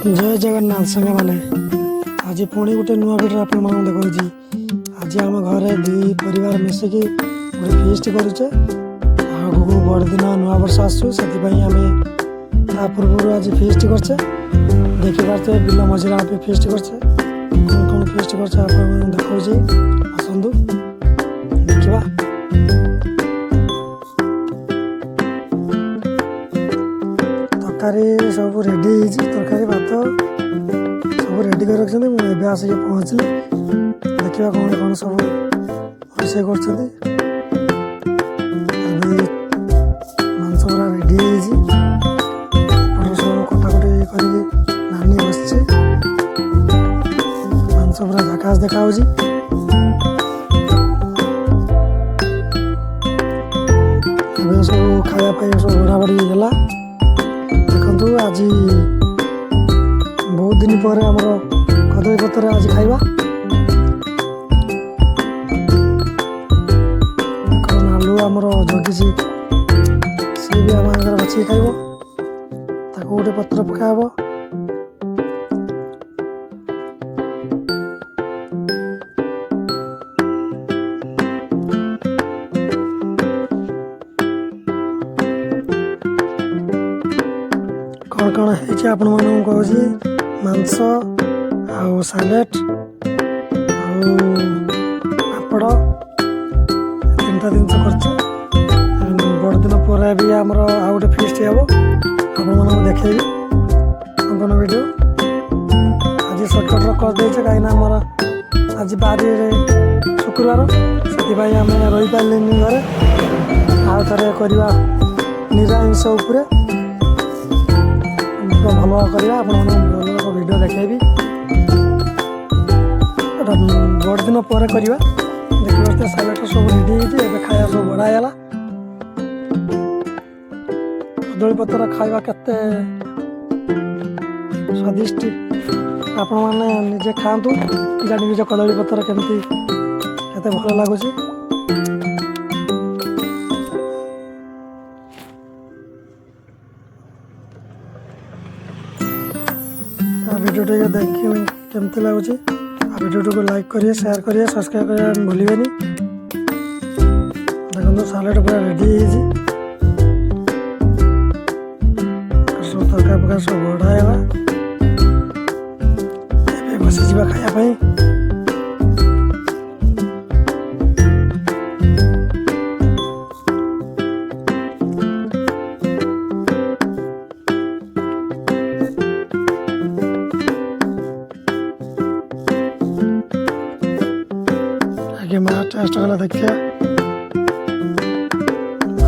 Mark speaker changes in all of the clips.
Speaker 1: जय जगन्नाथ सांग मैंने आज पुणी गोटे नुआ भिडियो आप देखा आज आम घरे दुई परिवार मिसिकी गोटे फिस्ट करुचे आगू बड़दिन नुआ वर्ष आसू से पूर्व आज फिस्ट करचे देखिपारे बिल मझे आप फिस्ट करचे कौन कौन फिस्ट करचे आप देखा आसतु देखा तरकारी सब रेडी तरकारी भात सब रेडी कर रखते मुझे आसिक पहुँचली देखा कौन कौन सब रोषे कर मांस पूरा रेडी सब कटाकटी कर नानी बस मांस पूरा झकास देखा सब खायापी सब बड़ा बड़ी गला देखु आज बहुत दिन पर आमर कदली पत्र आज खाइबा आलू आमर जगी सी भी आम आगे बाछी खाइब ताको गोटे पत्र पकाब कौन कौन है आपण मानक कहूँ मांस आउ सालेट पापड़ तीनटा जिनस कर बड़दिन पर भी आमर आउ गोटे फिस्ट हे आपण मानक देखेबी कौन वीडियो आज सर्टकट करदे कहीं आमर आज बारी शुक्रवार से आम रही पारे घरे आउ थे करवा निरामिष उपरे भल करवा आप वीडियो देखेबी बड़दिन पर करवा देखिए सालाड सब रेडी है खाया सब बढ़ागला कदली पत्र खावा केते स्वादिष्ट आपण मैंने निजे खातु जानी कदली पत्र केमती केते भल लगुच वीडियो टे देख केमती लगुच वीडियो को लाइक करिए शेयर करिए सब्सक्राइब करिए भूलिए देखो सालाड पूरा रेडी सब तरकारी पका सब बढ़ाएगा बस जा खायापाई आगे माँ टेस्ट कला देखिए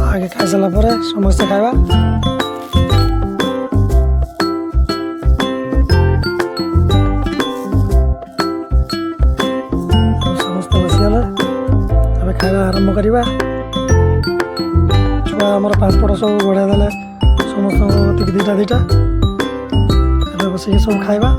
Speaker 1: आगे खाई सारा पर समस्ते खावा समस्ते बसीगले खावा आरंभ करवा छुआ आम पापड़ सब बढ़ाई देले समस्त दीटा दीटा बस सब खावा।